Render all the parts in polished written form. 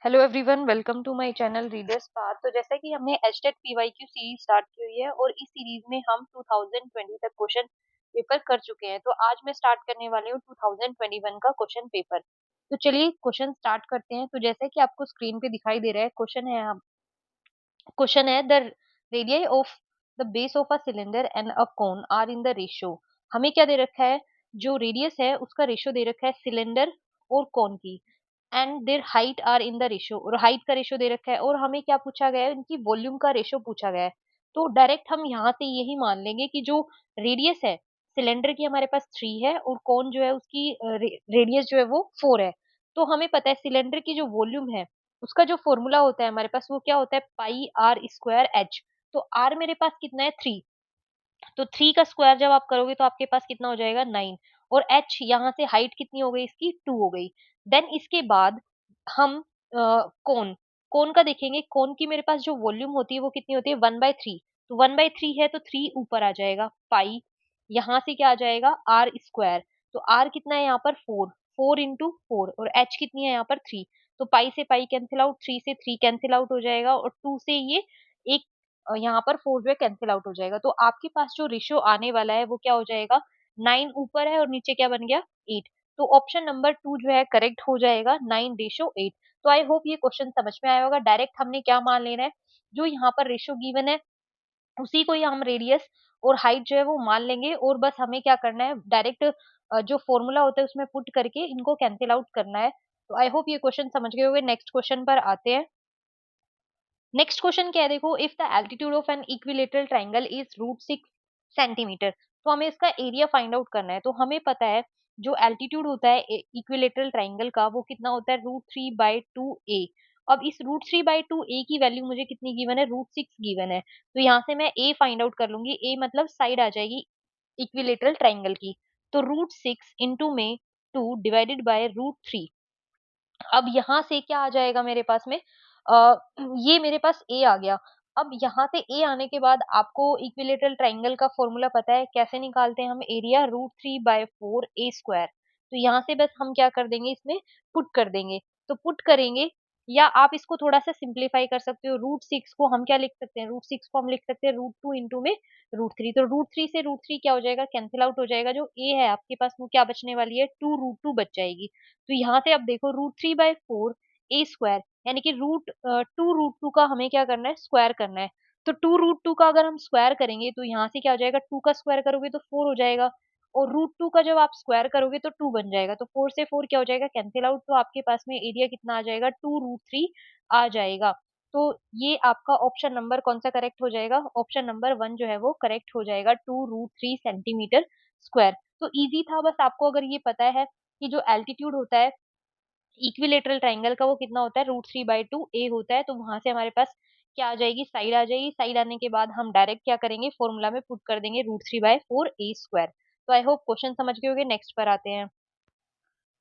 Hello everyone, welcome to my channel readers path. तो जैसा कि हमने एचटेट पीवाईक्यू सीरीज स्टार्ट की हुई है और इस सीरीज में हम 2020 तक क्वेश्चन पेपर कर चुके हैं। तो आज मैं स्टार्ट करने वाली हूँ 2021 का क्वेश्चन पेपर। तो चलिए क्वेश्चन स्टार्ट करते हैं। तो जैसा कि आपको स्क्रीन पे दिखाई दे रहा है, क्वेश्चन है the radius of the base of a cylinder and a cone are in the ratio. हमें क्या दे रखा है, जो रेडियस है उसका रेशियो दे रखा है सिलेंडर और कोन की, and their height are in the ratio, और हाइट का रेशियो दे रखा है। और हमें क्या पूछा गया है, इनकी वॉल्यूम का रेशियो पूछा गया है। तो डायरेक्ट हम यहाँ से यही मान लेंगे कि जो रेडियस है सिलेंडर की हमारे पास 3 है और कोन जो है उसकी रेडियस जो है वो 4 है। तो हमें पता है सिलेंडर की जो वॉल्यूम है उसका जो फॉर्मूला होता है हमारे पास वो क्या होता है, पाई आर स्क्वायर एच। तो आर मेरे पास कितना है, 3। तो 3 का स्क्वायर जब आप करोगे तो आपके पास कितना हो जाएगा, 9। और एच यहाँ से हाइट कितनी हो गई, इसकी 2 हो गई। देन इसके बाद हम कोन कोन का देखेंगे। कोन की मेरे पास जो वॉल्यूम होती है वो कितनी होती है, 1/3। तो 1/3 है तो 3 ऊपर आ जाएगा, पाई यहाँ से क्या आ जाएगा, आर स्क्वायर। तो आर कितना है यहाँ पर, 4। 4 इंटू 4, और एच कितनी है यहाँ पर, 3। तो पाई से पाई कैंसिल आउट, 3 से 3 कैंसिल आउट हो जाएगा, और 2 से ये एक यहाँ पर 4 जो है कैंसिल आउट हो जाएगा। तो आपके पास जो रेशियो आने वाला है वो क्या हो जाएगा, 9 ऊपर है और नीचे क्या बन गया, 8। तो ऑप्शन नंबर 2 जो है करेक्ट हो जाएगा, 9:8। तो आई होप ये क्वेश्चन समझ में आया होगा। डायरेक्ट हमने क्या मान लेना है, जो यहाँ पर रेशियो गिवन है उसी को ही हम रेडियस और हाइट जो है वो मान लेंगे, और बस हमें क्या करना है, डायरेक्ट जो फॉर्मूला होता है उसमें पुट करके इनको कैंसिल आउट करना है। तो आई होप ये क्वेश्चन समझ गए होंगे। नेक्स्ट क्वेश्चन पर आते हैं। नेक्स्ट क्वेश्चन क्या है, देखो, if the altitude of an equilateral triangle is √6 centimetre. तो हमें इसका एरिया फाइंड आउट करना है। तो हमें पता है जो एल्टीट्यूड होता है इक्विलेटरल ट्राइंगल का वो कितना होता है, √3/2a। अब इस √3/2a की वैल्यू मुझे कितनी गिवन है, √6 गिवन है। तो यहाँ से मैं a फाइंड आउट कर लूंगी। a मतलब साइड आ जाएगी इक्विलेटरल ट्राइंगल की। तो √6 इंटू में 2 डिवाइडेड बाय √3। अब यहाँ से क्या आ जाएगा मेरे पास में, अ, ये मेरे पास ए आ गया। अब यहाँ से ए आने के बाद आपको इक्विलेटरल ट्राइंगल का फॉर्मूला पता है, कैसे निकालते हैं हम, एरिया √3/4 a²। तो यहाँ से बस हम क्या कर देंगे, इसमें पुट कर देंगे। तो पुट करेंगे, या आप इसको थोड़ा सा सिंप्लीफाई कर सकते हो। √6 को हम क्या लिख सकते हैं, √6 को हम लिख सकते हैं √2 इंटू में √3। तो √3 से √3 क्या हो जाएगा, कैंसिल आउट हो जाएगा। जो ए है आपके पास वो क्या बचने वाली है, 2 √2 बच जाएगी। तो यहाँ से अब देखो √3/4 a² यानी कि 2 √2 का हमें क्या करना है, स्क्वायर करना है। तो 2 √2 का अगर हम स्क्वायर करेंगे तो यहाँ से क्या हो जाएगा, 2 का स्क्वायर करोगे तो 4 हो जाएगा, और √2 का जब आप स्क्वायर करोगे तो 2 बन जाएगा। तो 4 से 4 क्या हो जाएगा, कैंसिल आउट। तो आपके पास में एरिया कितना आ जाएगा, 2 √3 आ जाएगा। तो ये आपका ऑप्शन नंबर कौन सा करेक्ट हो जाएगा, ऑप्शन नंबर 1 जो है वो करेक्ट हो जाएगा, 2 √3 सेंटीमीटर स्क्वायर। तो इजी था, बस आपको अगर ये पता है कि जो एल्टीट्यूड होता है इक्विलेटरल ट्राइंगल का वो कितना होता है, √3/2a होता है। तो वहां से हमारे पास क्या आ जाएगी, साइड आ जाएगी। साइड आने के बाद हम डायरेक्ट क्या करेंगे, फॉर्मूला में पुट कर देंगे √3/4a²। तो आई होप क्वेश्चन समझ गए होंगे। नेक्स्ट पर आते हैं।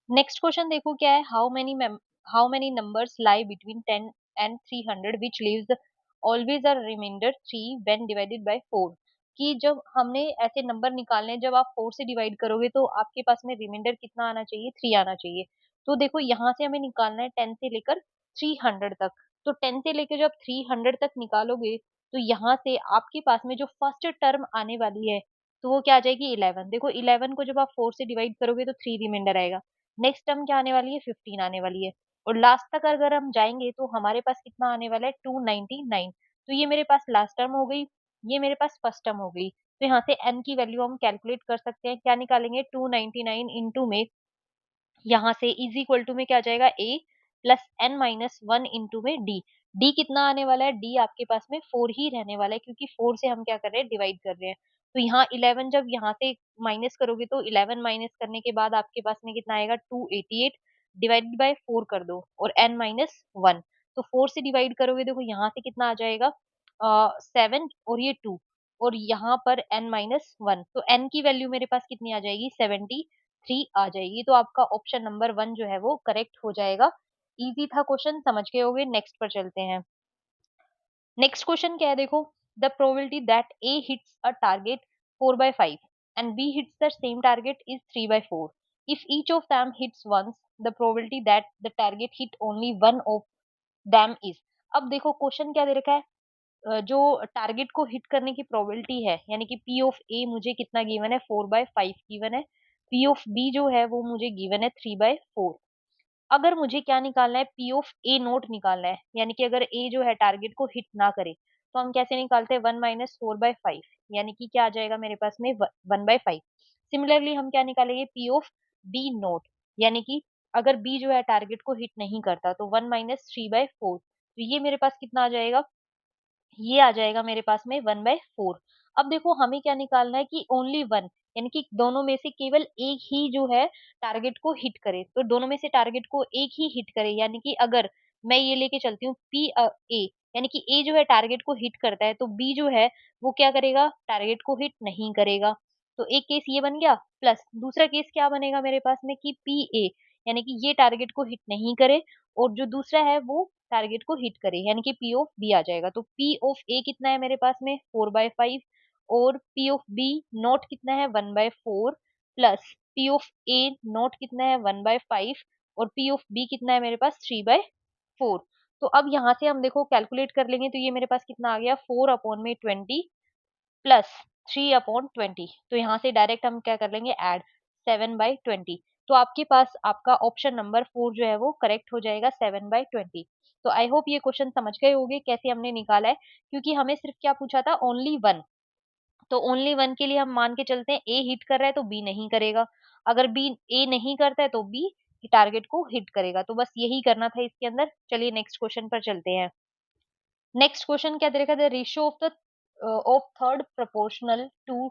नेक्स्ट क्वेश्चन देखो क्या है, how many numbers lie between 10 and 300 which leaves always a remainder 3 when divided by 4। कि जब हमने ऐसे नंबर निकालने हैं, जब आप 4 से डिवाइड करोगे तो आपके पास में रिमाइंडर कितना आना चाहिए, 3 आना चाहिए। तो देखो यहाँ से हमें निकालना है 10 से लेकर 300 तक। तो 10 से लेकर जब 300 तक निकालोगे तो यहाँ से आपके पास में जो फर्स्ट टर्म आने वाली है तो वो क्या आ जाएगी, 11। देखो 11 को जब आप 4 से डिवाइड करोगे तो 3 रिमाइंडर आएगा। नेक्स्ट टर्म क्या आने वाली है, 15 आने वाली है। और लास्ट तक अगर हम जाएंगे तो हमारे पास कितना आने वाला है, 299। तो ये मेरे पास लास्ट टर्म हो गई, ये मेरे पास फर्स्ट टर्म हो गई। तो यहाँ से n की वैल्यू हम कैलकुलेट कर सकते हैं। क्या निकालेंगे, 299 इंटू में यहाँ से इज इक्वल टू में क्या आ जाएगा, a प्लस n-1 इंटू में d। d कितना आने वाला है, d आपके पास में 4 ही रहने वाला है, क्योंकि 4 से हम क्या कर रहे हैं, डिवाइड कर रहे हैं। तो यहाँ 11 जब यहाँ से माइनस करोगे तो 11 माइनस करने के बाद आपके पास में कितना आएगा, 288 डिवाइडेड बाय 4 कर दो और n-1। तो 4 से डिवाइड करोगे, देखो यहाँ से कितना आ जाएगा, 7 और ये 2, और यहाँ पर n-1। तो n की वैल्यू मेरे पास कितनी आ जाएगी, 73 आ जाएगी। तो आपका ऑप्शन नंबर 1 जो है वो करेक्ट हो जाएगा। इजी था क्वेश्चन, समझ गए होगे। नेक्स्ट पर चलते हैं। नेक्स्ट क्वेश्चन क्या है, देखो, the probability that A hits a target 4/5 and B hits the same target is 3/4। If each of them hits once, the probability that the target hit only one of them is. अब देखो question क्या दे रखा है, जो target को hit करने की प्रोबेबिलिटी है, यानी कि पी ऑफ ए मुझे कितना गिवन है, 4/5 गिवन है। पी ऑफ बी जो है वो मुझे गिवन है 3/4। अगर मुझे क्या निकालना है, पी ऑफ ए नोट निकालना है, यानी कि अगर ए जो है टारगेट को हिट ना करे, तो हम कैसे निकालते हैं, 1 - 4/5, यानी कि क्या आ जाएगा मेरे पास में 1/5। सिमिलरली हम क्या निकालेंगे, पी ऑफ बी नोट, यानी कि अगर बी जो है टारगेट को हिट नहीं करता, तो 1 - 3/4। तो ये मेरे पास कितना आ जाएगा, ये आ जाएगा मेरे पास में 1/4। अब देखो हमें क्या निकालना है कि ओनली वन, यानी कि दोनों में से केवल एक ही जो है टारगेट को हिट करे। तो दोनों में से टारगेट को एक ही हिट करे, यानी कि अगर मैं ये लेके चलती हूँ पी ए, यानी कि ए जो है टारगेट को हिट करता है, तो बी जो है वो क्या करेगा, टारगेट को हिट नहीं करेगा। तो एक केस ये बन गया, प्लस दूसरा केस क्या बनेगा मेरे पास में कि पी ए, यानी कि ये टारगेट को हिट नहीं करे, और जो दूसरा है वो टारगेट को हिट करे, यानी कि पी ऑफ बी आ जाएगा। तो पी ऑफ ए कितना है मेरे पास में, 4/5, और पी ऑफ बी नॉट कितना है, 1/4, plus P of A not कितना है, 1/5, और पी ऑफ बी कितना है मेरे पास, 3/4। तो अब यहाँ से हम देखो कैलकुलेट कर लेंगे, तो ये मेरे पास कितना आ गया, 4/20 प्लस 3/20। तो यहाँ से डायरेक्ट हम क्या कर लेंगे, ऐड 7/20। तो आपके पास आपका ऑप्शन नंबर 4 जो है वो करेक्ट हो जाएगा, 7/20। तो आई होप ये क्वेश्चन समझ गए होंगे कैसे हमने निकाला है, क्योंकि हमें सिर्फ क्या पूछा था, ओनली वन। तो ओनली वन के लिए हम मान के चलते हैं ए हिट कर रहा है तो बी नहीं करेगा, अगर बी ए नहीं करता है तो बी टारगेट को हिट करेगा। तो बस यही करना था इसके अंदर। चलिए नेक्स्ट क्वेश्चन पर चलते हैं। नेक्स्ट क्वेश्चन क्या दे रखा है, the ratio of third proportional to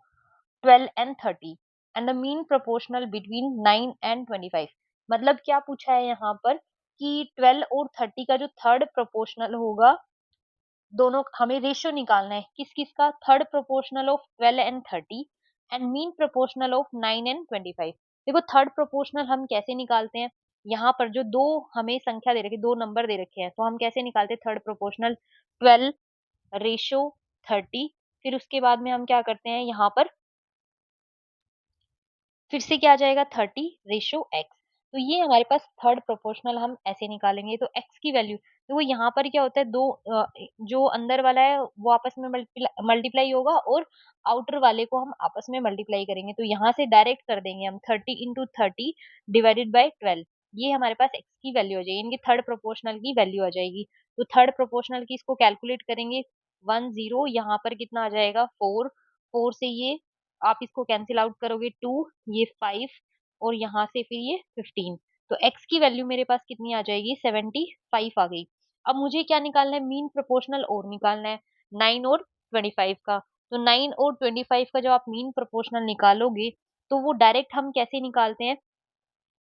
12 and 30 and the mean proportional between 9 and 25। मतलब क्या पूछा है यहाँ पर कि 12 और 30 का जो थर्ड प्रोपोर्शनल होगा, दोनों हमें रेशियो निकालना है, किस किस का, third proportional of 12 and 30 and mean proportional of 9 and 25। देखो थर्ड प्रोपोर्शनल हम कैसे निकालते हैं, यहाँ पर जो दो हमें संख्या दे रखी, दो नंबर दे रखे हैं, तो हम कैसे निकालते हैं थर्ड प्रोपोर्शनल, 12 रेशो 30, फिर उसके बाद में हम क्या करते हैं यहाँ पर, फिर से क्या आ जाएगा, 30 रेशो एक्स। तो ये हमारे पास थर्ड प्रोपोर्शनल हम ऐसे निकालेंगे। तो एक्स की वैल्यू, तो वो यहाँ पर क्या होता है, दो जो अंदर वाला है वो आपस में मल्टीप्लाई होगा, और आउटर वाले को हम आपस में मल्टीप्लाई करेंगे। तो यहाँ से डायरेक्ट कर देंगे हम 30 × 30 डिवाइडेड बाई 12। ये हमारे पास एक्स की वैल्यू आ जाएगी, इनकी थर्ड प्रोपोर्शनल की वैल्यू आ जाएगी। तो थर्ड प्रोपोर्शनल की इसको कैलकुलेट करेंगे, 10, यहाँ पर कितना आ जाएगा, 4, 4 से ये आप इसको कैंसिल आउट करोगे, 2, ये 5, और यहाँ से फिर ये 15। तो x की वैल्यू मेरे पास कितनी आ जाएगी, 75 आ गई। अब मुझे क्या निकालना है, मीन प्रोपोर्शनल और निकालना है, 9 और 25 का। तो 9 और 25 का जब आप मीन प्रोपोर्शनल निकालोगे, तो वो डायरेक्ट हम कैसे निकालते हैं,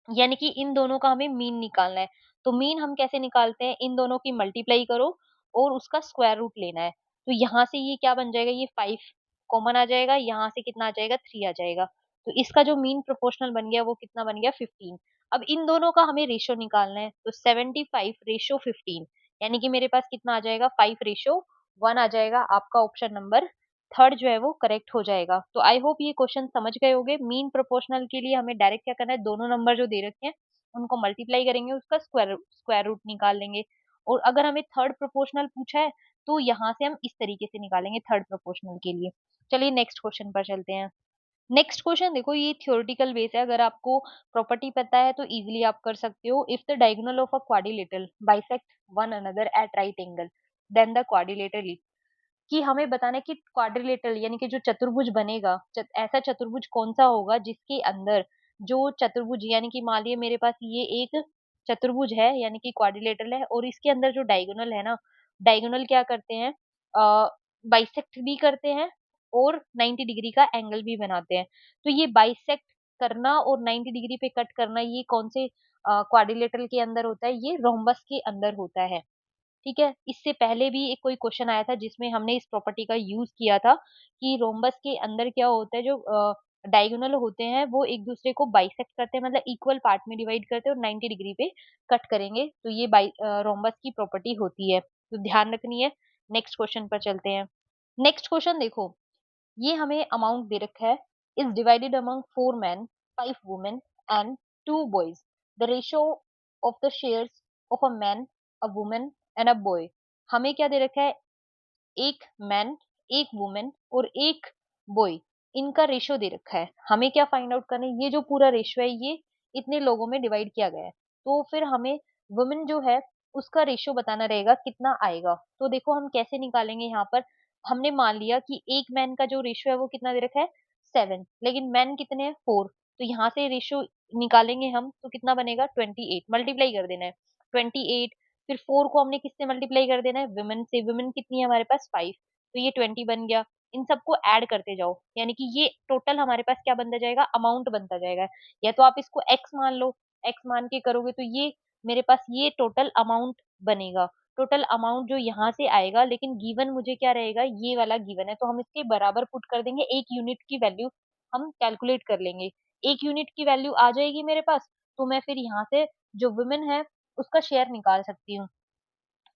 यानी कि इन दोनों का हमें मीन निकालना है। तो मीन हम कैसे निकालते हैं, इन दोनों की मल्टीप्लाई करो और उसका स्क्वायर रूट लेना है। तो यहाँ से ये क्या बन जाएगा, ये 5 कॉमन आ जाएगा, यहाँ से कितना आ जाएगा, 3 आ जाएगा। तो इसका जो मीन प्रोपोर्शनल बन गया वो कितना बन गया, 15। अब इन दोनों का हमें रेशो निकालना है, तो 75/15, यानी कि मेरे पास कितना आ जाएगा, 5/1 आ जाएगा। आपका ऑप्शन नंबर थर्ड जो है वो करेक्ट हो जाएगा। तो आई होप ये क्वेश्चन समझ गए होंगे। मीन प्रोपोर्शनल के लिए हमें डायरेक्ट क्या करना है, दोनों नंबर जो दे रखे हैं उनको मल्टीप्लाई करेंगे, उसका स्क्वायर स्क्वायर रूट निकाल लेंगे। और अगर हमें थर्ड प्रोपोर्शनल पूछा है, तो यहाँ से हम इस तरीके से निकालेंगे थर्ड प्रोपोर्शनल के लिए। चलिए नेक्स्ट क्वेश्चन पर चलते हैं। नेक्स्ट क्वेश्चन देखो, ये थ्योरेटिकल बेस है, अगर आपको प्रॉपर्टी पता है तो इजीली आप कर सकते हो। If the diagonal of a quadrilateral bisect one another at right angle, then the quadrilateral, कि हमें बताना है कि क्वाड्रिलेटरल यानी कि जो चतुर्भुज बनेगा, ऐसा चतुर्भुज कौन सा होगा जिसके अंदर जो चतुर्भुज, यानी कि मान लिया मेरे पास ये एक चतुर्भुज है, यानी कि क्वाड्रिलेटरल है, और इसके अंदर जो डायगोनल है ना, डायगोनल क्या करते हैं, बाइसेक्ट भी करते हैं और 90 डिग्री का एंगल भी बनाते हैं। तो ये बाइसेक्ट करना और 90 डिग्री पे कट करना, ये कौन से क्वाड्रिलेटरल के अंदर होता है, ये रोम्बस के अंदर होता है। ठीक है, इससे पहले भी एक कोई क्वेश्चन आया था जिसमें हमने इस प्रॉपर्टी का यूज किया था कि रोम्बस के अंदर क्या होता है, जो डायगोनल होते हैं वो एक दूसरे को बाइसेक्ट करते हैं, मतलब इक्वल पार्ट में डिवाइड करते हैं और 90 डिग्री पे कट करेंगे, तो ये रोम्बस की प्रॉपर्टी होती है, तो ध्यान रखनी है। नेक्स्ट क्वेश्चन पर चलते हैं। नेक्स्ट क्वेश्चन देखो, ये हमें अमाउंट दे रखा है, is divided among 4 men, 5 women and 2 boys। The ratio of the shares of a man, a woman and a boy. हमें क्या दे रखा है, एक मैन, एक वुमेन और एक बॉय, इनका रेशियो दे रखा है। हमें क्या फाइंड आउट करना है, ये जो पूरा रेशियो है ये इतने लोगों में डिवाइड किया गया है, तो फिर हमें वुमेन जो है उसका रेशियो बताना रहेगा कितना आएगा। तो देखो हम कैसे निकालेंगे, यहाँ पर हमने मान लिया कि एक मैन का जो रेशियो है वो कितना दे रखा है 7, लेकिन मैन कितने हैं 4, तो यहाँ से रेशियो निकालेंगे हम तो कितना बनेगा 28, मल्टीप्लाई कर देना है 28, फिर 4 को हमने किससे मल्टीप्लाई कर देना है, वुमेन से। वुमेन कितनी है हमारे पास 5, तो ये 20 बन गया। इन सबको ऐड करते जाओ, यानी कि ये टोटल हमारे पास क्या बनता जाएगा, अमाउंट बनता जाएगा। या तो आप इसको x मान लो, x मान के करोगे तो ये मेरे पास ये टोटल अमाउंट बनेगा। टोटल अमाउंट जो यहाँ से आएगा, लेकिन गिवन मुझे क्या रहेगा, ये वाला गिवन है, तो हम इसके बराबर पुट कर देंगे, 1 यूनिट की वैल्यू हम कैलकुलेट कर लेंगे। 1 यूनिट की वैल्यू आ जाएगी मेरे पास, तो मैं फिर यहाँ से जो वुमेन है उसका शेयर निकाल सकती हूँ।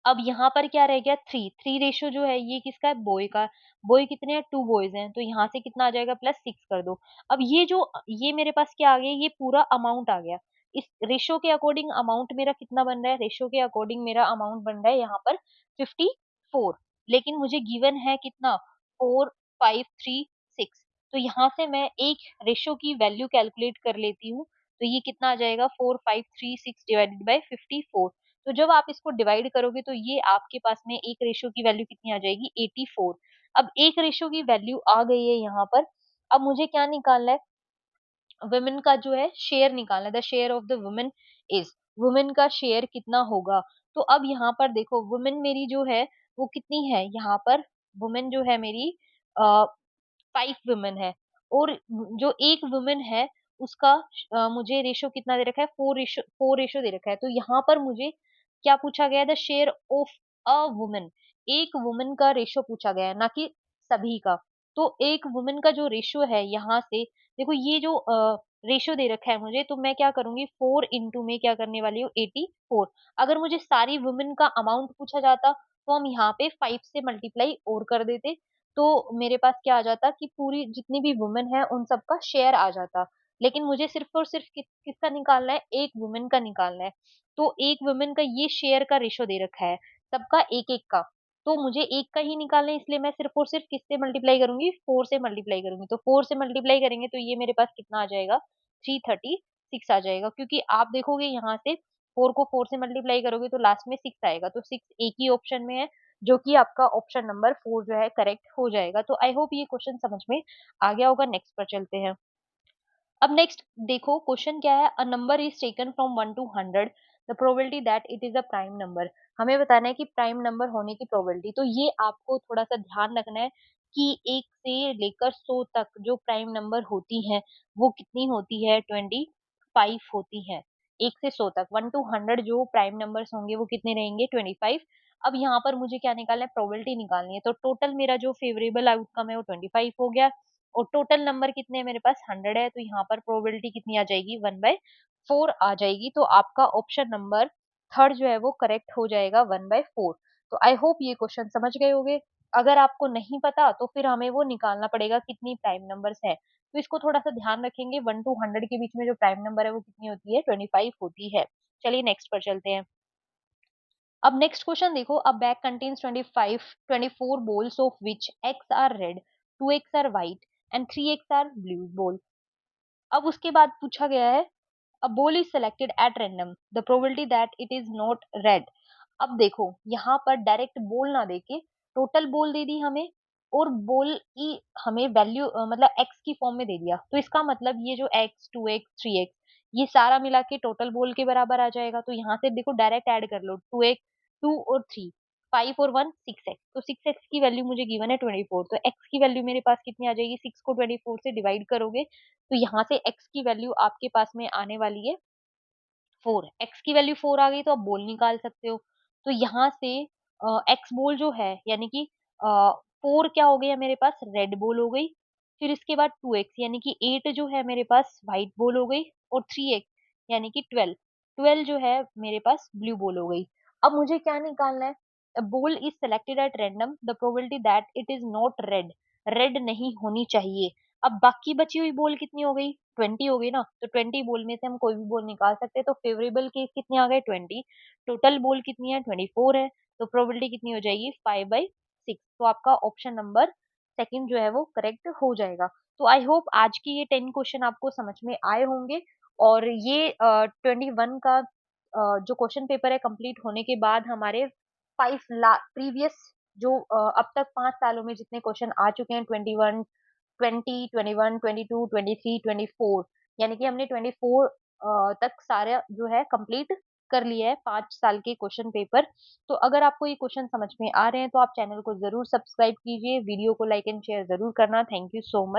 अब यहाँ पर क्या रह गया 3, 3 रेशियो जो है ये किसका है, बॉय का। बॉय कितने हैं, 2 बॉयज हैं, तो यहाँ से कितना आ जाएगा प्लस 6 कर दो। अब ये जो ये मेरे पास क्या आ गया, ये पूरा अमाउंट आ गया। इस रेशियो के अकॉर्डिंग अमाउंट मेरा कितना बन रहा है, रेशियो के अकॉर्डिंग मेरा अमाउंट बन रहा है यहाँ पर 54, लेकिन मुझे गिवन है कितना 4 5 3 6, तो यहाँ से मैं एक रेशियो की वैल्यू कैलकुलेट कर लेती हूँ, तो ये कितना आ जाएगा 4 5 3 6 डिवाइडेड बाय 54। तो जब आप इसको डिवाइड करोगे तो ये आपके पास में एक रेशियो की वैल्यू कितनी आ जाएगी 84। अब एक रेशियो की वैल्यू आ गई है यहाँ पर। अब मुझे क्या निकालना है, वुमेन का जो है शेयर निकालना है। The share of the women is, women का शेयर कितना होगा। तो अब यहाँ पर देखो वुमेन मेरी जो है वो कितनी है, यहाँ पर वुमेन जो है मेरी 5 वुमेन है, और जो एक वुमेन है उसका मुझे रेशो कितना दे रखा है, 4 रेशो दे रखा है। तो यहाँ पर मुझे क्या पूछा गया है, the share of a woman, एक वुमन का रेशो पूछा गया है, ना कि सभी का। तो एक वुमन का जो रेशो है यहाँ से देखो, ये जो रेशो दे रखा है मुझे, तो मैं क्या करूंगी 4 इंटू में क्या करने वाली हूँ 84। अगर मुझे सारी वुमेन का अमाउंट पूछा जाता तो हम यहाँ पे 5 से मल्टीप्लाई और कर देते, तो मेरे पास क्या आ जाता कि पूरी जितनी भी वुमेन है उन सबका शेयर आ जाता। लेकिन मुझे सिर्फ और सिर्फ किसका निकालना है, एक वुमेन का निकालना है। तो एक वुमेन का ये शेयर का रेशो दे रखा है, सबका एक एक का, तो मुझे एक का ही निकालना है, इसलिए मैं सिर्फ और सिर्फ किससे मल्टीप्लाई करूंगी, 4 से मल्टीप्लाई करूंगी। तो 4 से मल्टीप्लाई करेंगे तो ये मेरे पास कितना आ जाएगा 336 आ जाएगा, क्योंकि आप देखोगे यहाँ से 4 को 4 से मल्टीप्लाई करोगे तो लास्ट में 6 आएगा, तो 6 एक ही ऑप्शन में है, जो कि आपका ऑप्शन नंबर 4 जो है करेक्ट हो जाएगा। तो आई होप ये क्वेश्चन समझ में आ गया होगा। नेक्स्ट पर चलते हैं। अब नेक्स्ट देखो क्वेश्चन क्या है, a number is taken from 1 to 100, the probability that it is a prime number. हमें बताना है कि प्राइम नंबर होने की प्रोबेबिलिटी। तो ये आपको थोड़ा सा ध्यान रखना है कि 1 से लेकर 100 तक जो प्राइम नंबर होती हैं वो कितनी होती है, 25 होती हैं। 1 से 100 तक 1 to 100 जो प्राइम नंबर्स होंगे वो कितने रहेंगे 25। अब यहाँ पर मुझे क्या निकालना है, प्रोबेबिलिटी निकालनी है। तो टोटल मेरा जो फेवरेबल आउटकम है वो 25 हो गया, और टोटल नंबर कितने हैं मेरे पास 100 है, तो यहाँ पर प्रोबेबिलिटी कितनी आ जाएगी 1/4 आ जाएगी। तो आपका ऑप्शन नंबर थर्ड जो है वो करेक्ट हो जाएगा 1/4। तो आई होप ये क्वेश्चन समझ गए होंगे। अगर आपको नहीं पता तो फिर हमें वो निकालना पड़ेगा कितनी प्राइम नंबर्स है, तो इसको थोड़ा सा ध्यान रखेंगे। 1 to 100 के बीच में जो प्राइम नंबर है वो कितनी होती है 25 होती है। चलिए नेक्स्ट पर चलते हैं। अब नेक्स्ट क्वेश्चन देखो, अ bag contains 24 balls of which x are red, 2x are white and 3x are blue ball। अब उसके बाद पूछा गया है, a ball is selected at random, the probability that it is not red. अब देखो यहाँ पर डायरेक्ट बॉल ना देके टोटल बॉल दे दी हमें, और बॉल की हमें वैल्यू मतलब एक्स की फॉर्म में दे दिया, तो इसका मतलब ये जो एक्स 2x 3x ये सारा मिला के टोटल बॉल के बराबर आ जाएगा। तो यहाँ से देखो डायरेक्ट ऐड कर लो, 2x 2 और 3, 5 और 1 6x, तो 6x की वैल्यू मुझे गिवन है 24, तो x की वैल्यू मेरे पास कितनी आ जाएगी, 6 को 24 से डिवाइड करोगे तो यहाँ से x की वैल्यू आपके पास में आने वाली है 4। x की वैल्यू 4 आ गई तो आप बोल निकाल सकते हो। तो यहाँ से x बोल जो है यानी कि 4 क्या हो गया मेरे पास, रेड बोल हो गई। फिर इसके बाद 2x यानी कि 8 जो है मेरे पास व्हाइट बोल हो गई, और 3x यानी कि 12, 12 जो है मेरे पास ब्लू बोल हो गई। अब मुझे क्या निकालना है, बोल is selected at random, the probability that it is not red, red नहीं होनी चाहिए। अब बाकी बची हुई बॉल कितनी हो गई? 20 हो गई ना, तो 20 बॉल में से हम कोई भी बॉल निकाल सकते हैं, तो फेवरेबल केस कितने आ गए? 20। टोटल बॉल कितनी है? 24 है, तो प्रोबेबिलिटी कितनी हो जाएगी? 5/6। तो आपका ऑप्शन नंबर सेकंड जो है वो करेक्ट हो जाएगा। तो आई होप आज की ये 10 क्वेश्चन आपको समझ में आए होंगे, और ये 21 का जो क्वेश्चन पेपर है कंप्लीट होने के बाद हमारे 5 ला प्रीवियस जो अब तक 5 सालों में जितने क्वेश्चन आ चुके हैं, 21, 20, 21, 22, 23, 24, यानी कि हमने 24 तक सारा जो है कंप्लीट कर लिया है 5 साल के क्वेश्चन पेपर। तो अगर आपको ये क्वेश्चन समझ में आ रहे हैं तो आप चैनल को ज़रूर सब्सक्राइब कीजिए, वीडियो को लाइक एंड शेयर ज़रूर करना। Thank you so much.